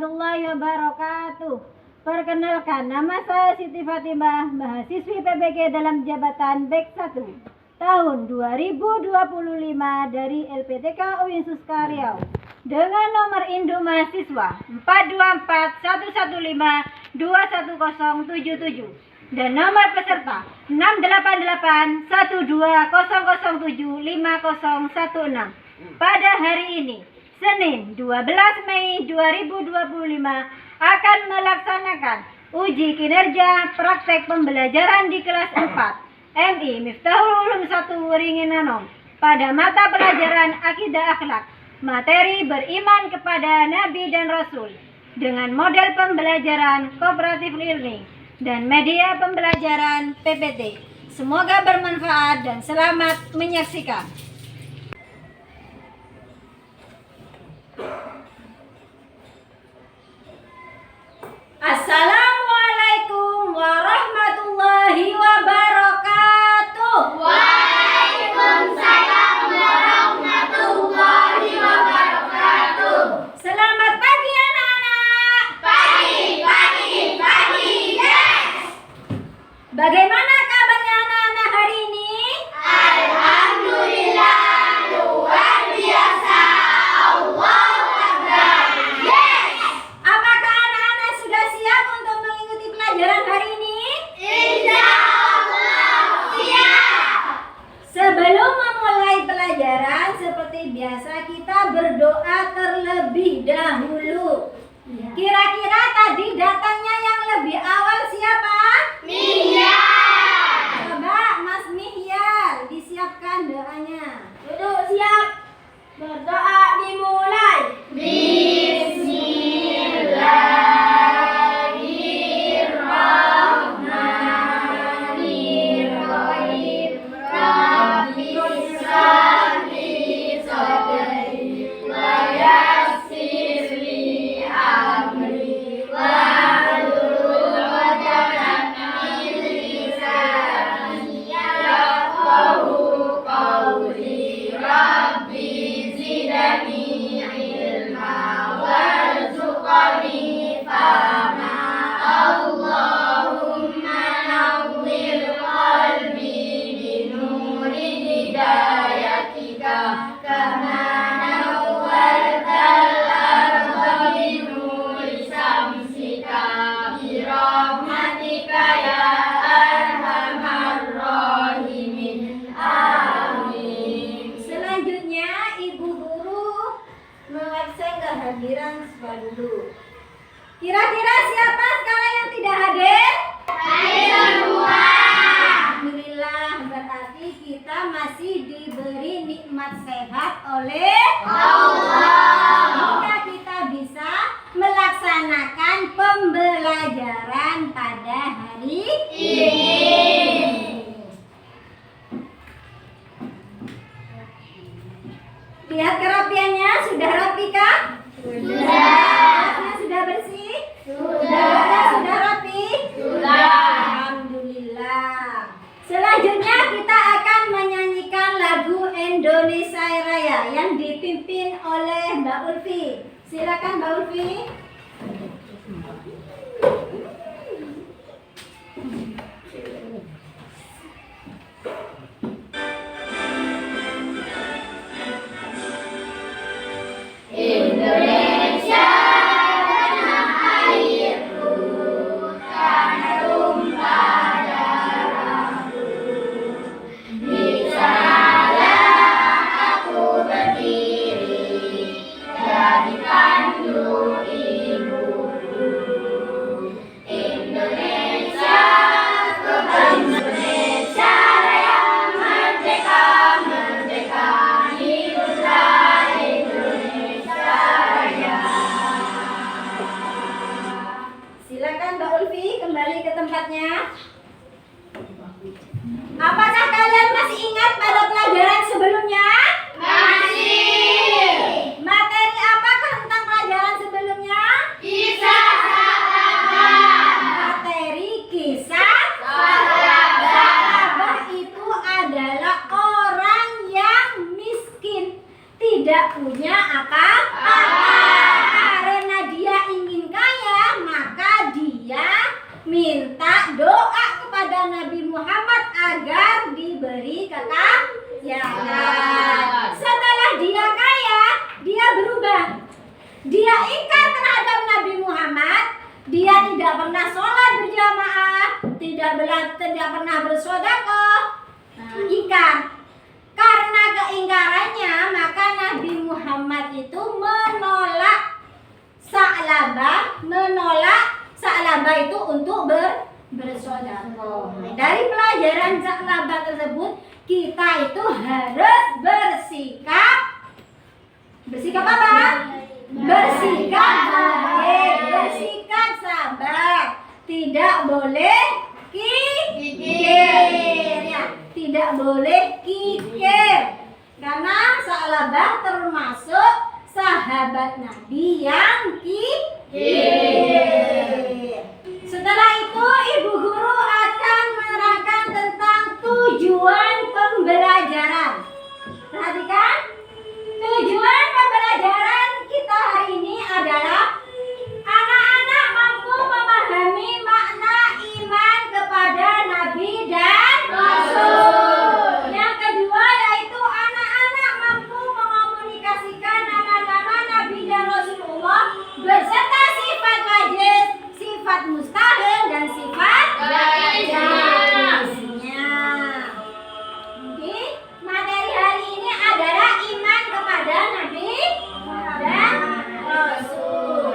warahmatullahi wabarakatuh. Perkenalkan, nama saya Siti Fatimah, mahasiswi PBG dalam jabatan BEK 1 tahun 2025 dari LPTK UIN Suska Riau dengan nomor induk mahasiswa 42411521077 dan nomor peserta 68812007516. Pada hari ini, Senin 12 Mei 2025 akan melaksanakan uji kinerja praktek pembelajaran di kelas 4 MI Miftahul Ulum 1 Waringin Anom pada mata pelajaran Akidah Akhlak, materi beriman kepada Nabi dan Rasul dengan model pembelajaran kooperatif learning dan media pembelajaran PPT. Semoga bermanfaat dan selamat menyaksikan. Assalamualaikum warahmatullahi wabarakatuh. Waalaikumsalam warahmatullahi wabarakatuh. Selamat pagi anak-anak. Pagi, yes. Bagaimana kabarnya anak-anak hari ini? Alhamdulillah, luar biasa. Allahu Akbar. Yes. Apakah anak-anak sudah siap untuk mengikuti pelajaran hari ini? Insyaallah siap. Sebelum memulai pelajaran, seperti biasa kita berdoa terlebih dahulu. Kira-kira tadi datangnya yang lebih awal siapa? Mihyal. Coba Mas Mihyal, disiapkan doanya. Duduk siap. Berdoa dimulai. Bismillahirrahmanirrahim. Rabbi shrahli sadri wa yassir li amri wahlul 'uqdatam min lisani yafqahu qawli. Rabbi zidni ilma warzuqni fahma. Allahumma nawwir qalbi binuri hidayatika kama nawwartal arda binuri samsika birahmatika ya arhamar rahimin. Amin. Selanjutnya Ibu Guru mengabsen kehadiran siswa dulu. Kira-kira siapa sekarang yang tidak hadir? Hadir semua. Alhamdulillah, berarti kita masih diberi nikmat sehat oleh Allah. Semoga kita bisa melaksanakan pembelajaran pada hari Ini. Lihat kerapiannya, sudah rapi kah? Kelasnya sudah bersih? Kelasnya sudah rapi? Alhamdulillah. Selanjutnya kita akan menyanyikan lagu Indonesia Raya yang dipimpin oleh Mbak Ulfi. Silakan Mbak Ulfi. Indonesia tanah airku, tanah tumpah darahku. Di sanalah aku berdiri, jadi pandu ibuku. Indonesia, Indonesia Raya, merdeka, merdeka, hiduplah Indonesia Raya. Silakan Mbak Ulfi kembali ke tempatnya. Apakah kalian masih ingat pada pelajaran sebelumnya? Masih. Materi apakah tentang pelajaran sebelumnya? Kisah sahabat. Materi kisah Sahabat. sahabat itu adalah orang yang miskin, tidak punya apa-apa, karena dia ingin minta doa kepada Nabi Muhammad agar diberi kekayaan. Setelah dia kaya, dia berubah. Dia ingkar terhadap Nabi Muhammad. Dia tidak pernah sholat berjamaah, tidak pernah bersedekah. Ingkar. Karena keingkarannya, maka Nabi Muhammad itu menolak Sa'labah itu untuk bersedekah. Dari pelajaran Sa'labah tersebut, kita itu harus bersikap apa? Bersikap baik, bersikap sabar, tidak boleh kikir, ya, tidak boleh kikir, karena Sa'labah termasuk sahabat Nabi yang kikir. Setelah itu ibu guru akan menerangkan tentang tujuan pembelajaran. Perhatikan, tujuan pembelajaran kita hari ini adalah anak-anak mampu memahami makna iman kepada Nabi dan Rasul. Yang kedua yaitu anak-anak mampu mengomunikasikan nama-nama Nabi dan Rasulullah beserta sifat wajib, sifat mustahil dan sifat jaiznya. Jadi materi hari ini adalah iman kepada Nabi dan Rasul.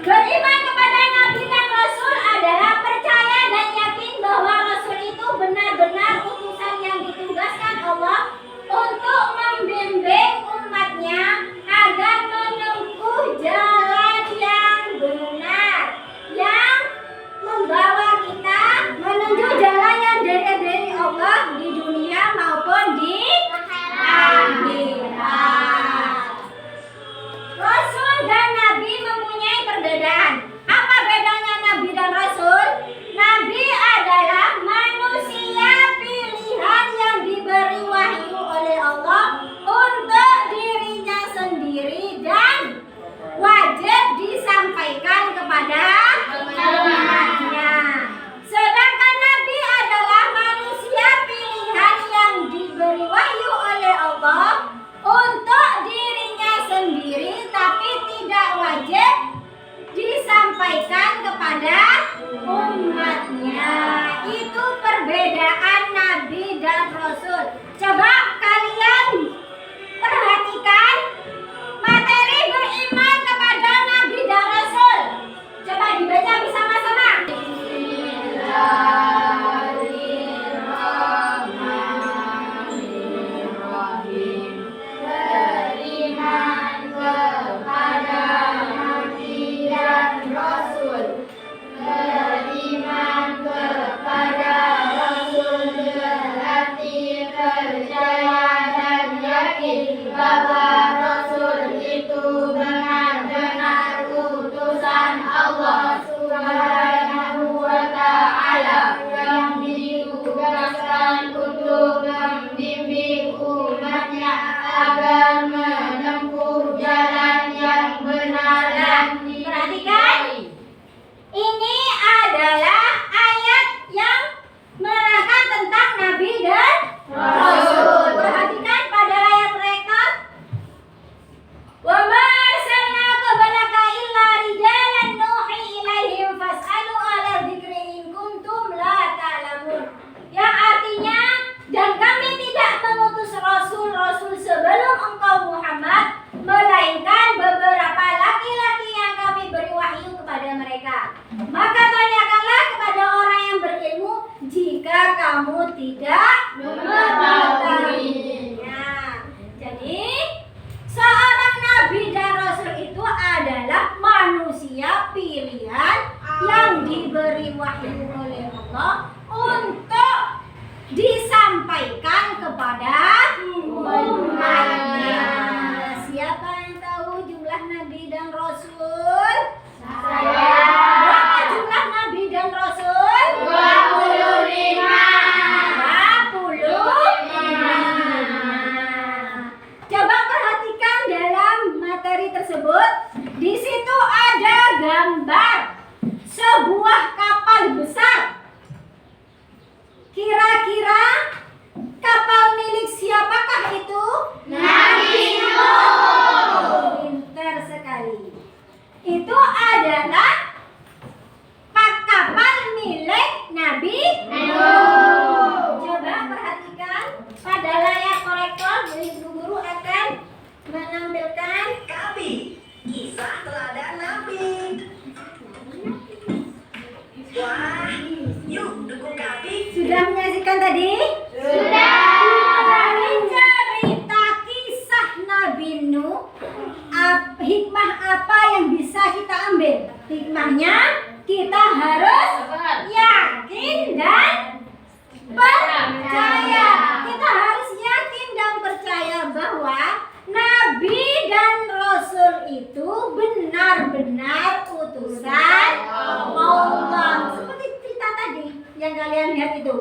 Beriman kepada Nabi dan Rasul adalah percaya dan yakin bahwa Rasul itu benar-benar utusan yang ditugaskan Allah untuk membimbing umatnya agar menempuh jalan yang benar, yang membawa kita menuju jalan yang dari Allah di dunia maupun di akhirat. Rasul dan Nabi mempunyai perbedaan. Apa bedanya Nabi dan Rasul? Nabi adalah manusia pilihan yang diberi wahyu oleh Allah untuk dirinya sendiri dan wajib disampaikan kepada umatnya. Sedangkan Nabi adalah manusia pilihan yang diberi wahyu oleh Allah untuk dirinya sendiri tapi tidak wajib disampaikan kepada umatnya. Itu perbedaan Nabi dan Rasul. Coba kalian perhatikan materi beriman kepada Nabi dan Rasul. Coba dibaca bersama-sama. Perhatikan, ini adalah ayat yang menerangkan tentang Nabi dan Rasul. Perhatikan pada layar proyektor, itu benar-benar utusan Allah. Seperti cerita tadi yang kalian lihat itu.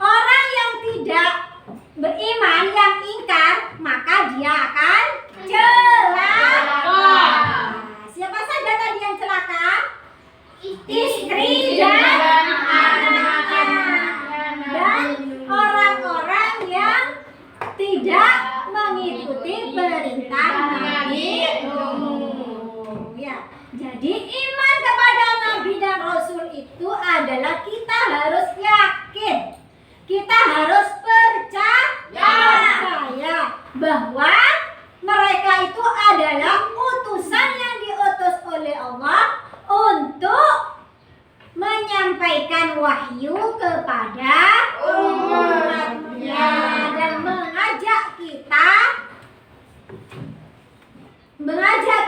Orang yang tidak beriman, yang ingkar, maka dia akan celaka. Siapa saja tadi yang celaka? Istri dan anak-anak. Dan orang-orang yang tidak mengikuti perintah Nabi Nuh. Ya, jadi iman kepada Nabi dan Rasul itu adalah kita harus yakin, kita harus percaya bahwa mereka itu adalah utusan yang diutus oleh Allah untuk menyampaikan wahyu kepada umatnya dan mengajak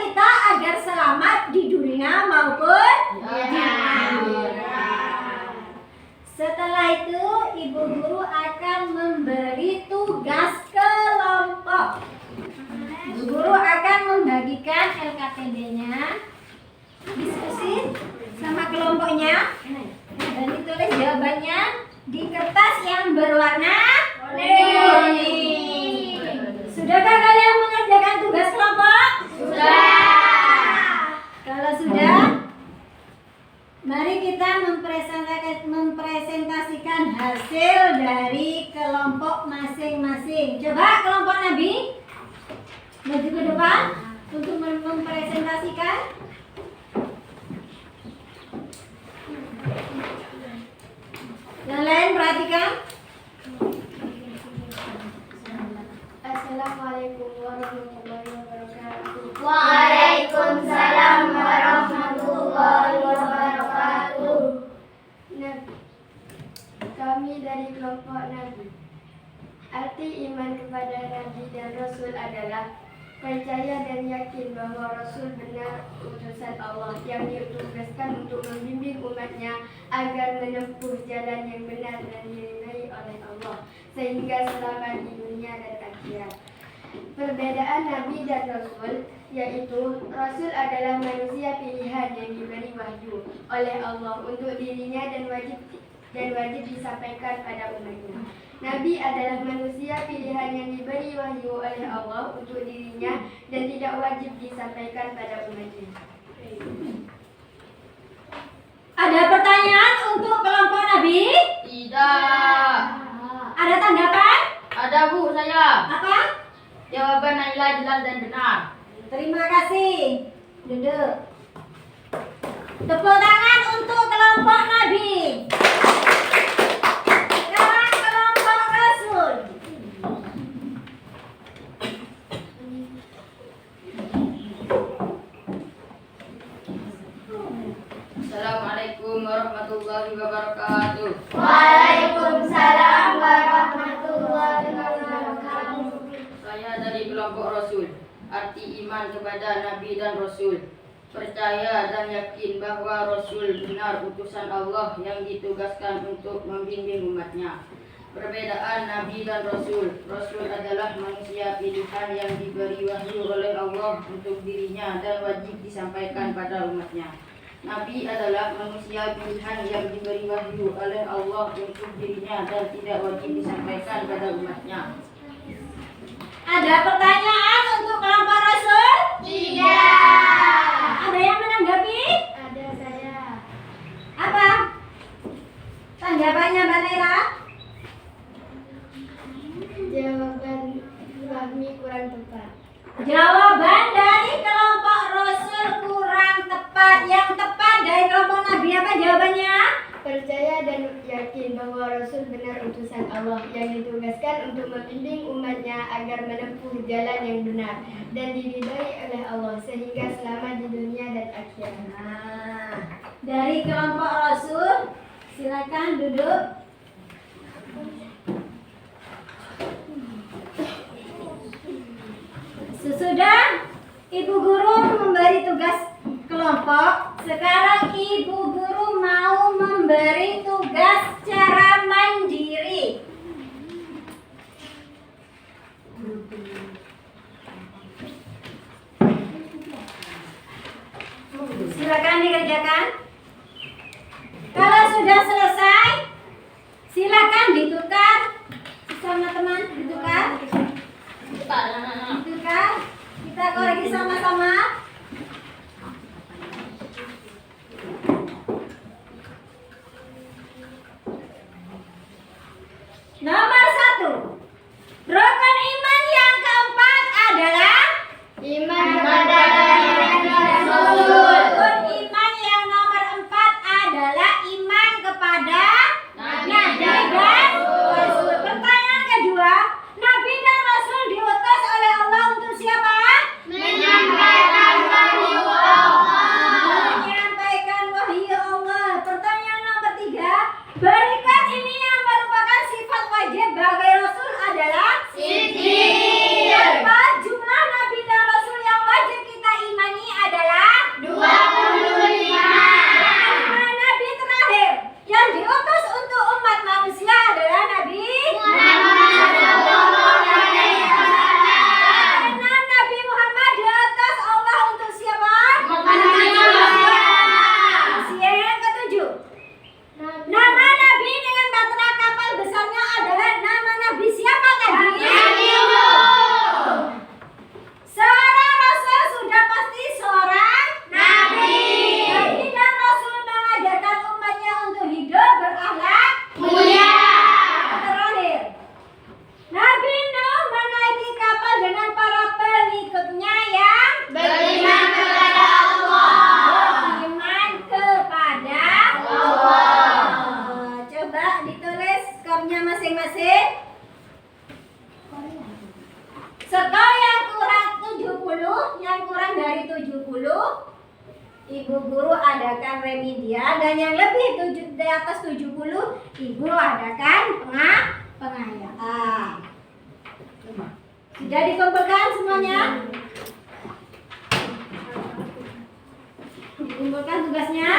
kita agar selamat di dunia maupun di akhirat. Setelah itu ibu guru akan memberi tugas kelompok. Ibu guru akan membagikan LKPD-nya, diskusi sama kelompoknya, dan ditulis jawabannya di kertas yang berwarna kuning. Sudahkah kalian mengerjakan tugas kelompok? Sudah. Kalau sudah, mari kita mempresentasikan hasil dari kelompok masing-masing. Coba kelompok Nabi maju ke depan untuk mempresentasikan. Yang lain perhatikan. Assalamualaikum warahmatullahi wabarakatuh. Waalaikumsalam warahmatullahi wabarakatuh. Nah, kami dari kelompok Nabi. Arti iman kepada Nabi dan Rasul adalah percaya dan yakin bahwa Rasul benar utusan Allah yang ditugaskan untuk membimbing umatnya agar menempuh jalan yang benar dan diridhai oleh Allah sehingga selamat di dunia dan akhirat. Perbedaan Nabi dan Rasul yaitu Rasul adalah manusia pilihan yang diberi wahyu oleh Allah untuk dirinya dan wajib disampaikan pada umatnya. Nabi adalah manusia pilihan yang diberi wahyu oleh Allah untuk dirinya dan tidak wajib disampaikan pada umatnya. Ada pertanyaan untuk kelompok Nabi? Tidak. Ada tanggapan? Ada Bu, saya. Apa? Jawaban Naila jelas dan benar. Terima kasih. Duduk. Tepuk tangan untuk kelompok Nabi. Sekarang kelompok Rasul. Assalamualaikum warahmatullahi wabarakatuh. Waalaikumsalam warahmatullahi wabarakatuh. Saya dari kelompok Rasul. Arti iman kepada Nabi dan Rasul. Percaya dan yakin bahwa Rasul benar utusan Allah yang ditugaskan untuk membimbing umatnya. Perbedaan Nabi dan Rasul. Rasul adalah manusia pilihan yang diberi wahyu oleh Allah untuk dirinya dan wajib disampaikan pada umatnya. Nabi adalah manusia pilihan yang diberi wahyu oleh Allah untuk dirinya dan tidak wajib disampaikan pada umatnya. Ada pertanyaan untuk kelompok Rasul? Tidak. Ada yang menanggapi? Ada saya. Apa? Tanggapannya Mbak Naira? Jawaban kami kurang tepat. Jawaban dari kelompok Rasul kurang tepat. Yang tepat dari kelompok Nabi apa jawabannya? Percaya dan yakin bahwa Rasul benar utusan Allah yang ditugaskan untuk membimbing umatnya agar menempuh jalan yang benar dan diridhai oleh Allah sehingga selamat di dunia dan akhirat. Nah, dari kelompok Rasul, silakan duduk. Sesudah Ibu Guru memberi tugas kelompok, sekarang Ibu Guru mau memberi tugas secara mandiri. Silakan dikerjakan. Kalau sudah selesai, silakan ditukar sama teman, ditukar. Ditukar. Kita koreksi sama-sama. Nomor 1. Rukun iman yang keempat adalah Iman kepada Nabi dan Rasul. rukun iman yang nomor 4 adalah iman kepada Nabi dan Rasul. Pertanyaan kedua, Nabi dan Rasul diutus oleh Allah untuk siapa? Menyampaikan wahyu Allah. Menyampaikan wahyu Allah. Pertanyaan nomor 3, berikut ini yang merupakan sifat wajib bagi Rasul adalah Siddiq. Berapa jumlah Nabi dan Rasul yang wajib kita imani adalah 25. Nabi terakhir yang diutus untuk umat manusia adalah Nabi Muhammad sallallahu alaihi wasallam. Enam, Nabi Muhammad diutus Allah untuk siapa? Manusia. Yang ketujuh, nama Nabi dengan bahtera kapal besarnya adalah nama Nabi siapa tadi? Nabi Nuh. Seorang Rasul sudah pasti seorang Nabi. Nabi dan Rasul mengajarkan umatnya untuk hidup berakhlak Mulia. Terakhir, Nabi Nuh menaiki kapal dengan para pengikutnya yang Beriman kepada Allah. beriman kepada Allah. Coba ditulis skornya masing-masing. Skor yang kurang 70, yang kurang dari 70, Ibu guru adakan remedial, dan yang lebih di atas 70, Ibu adakan pengayaan. Sudah dikumpulkan semuanya? Dikumpulkan tugasnya?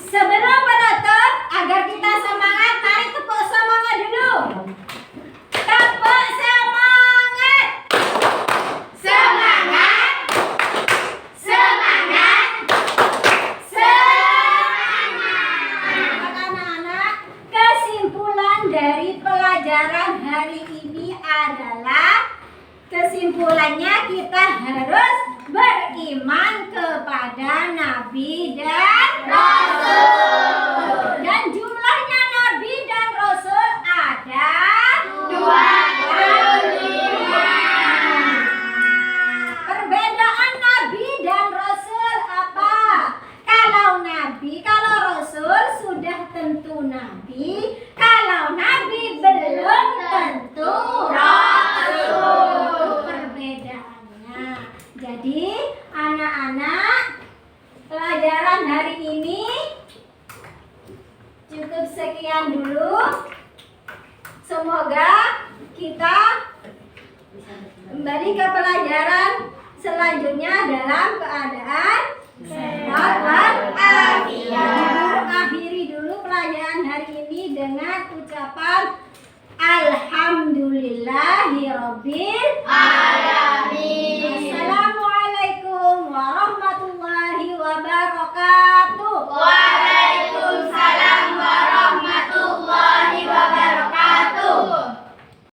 Sebelum penutup, agar kita semangat, mari tepuk semangat dulu. Tepuk semangat. Semangat. Semangat. Semangat. Anak-anak, kesimpulan dari pelajaran hari ini adalah kesimpulannya kita harus beriman kepada Nabi dan Rasul. Dan jumlahnya Nabi dan Rasul ada 25. Perbedaan Nabi dan Rasul apa? Kalau Rasul sudah tentu Nabi, kalau Nabi belum tentu Rasul. Itu perbedaannya. Jadi anak-anak, pelajaran hari ini cukup sekian dulu. Semoga kita kembali ke pelajaran selanjutnya dalam keadaan sehat walafiat. Akhiri dulu pelajaran hari ini dengan ucapan Alhamdulillahirabbil alamin.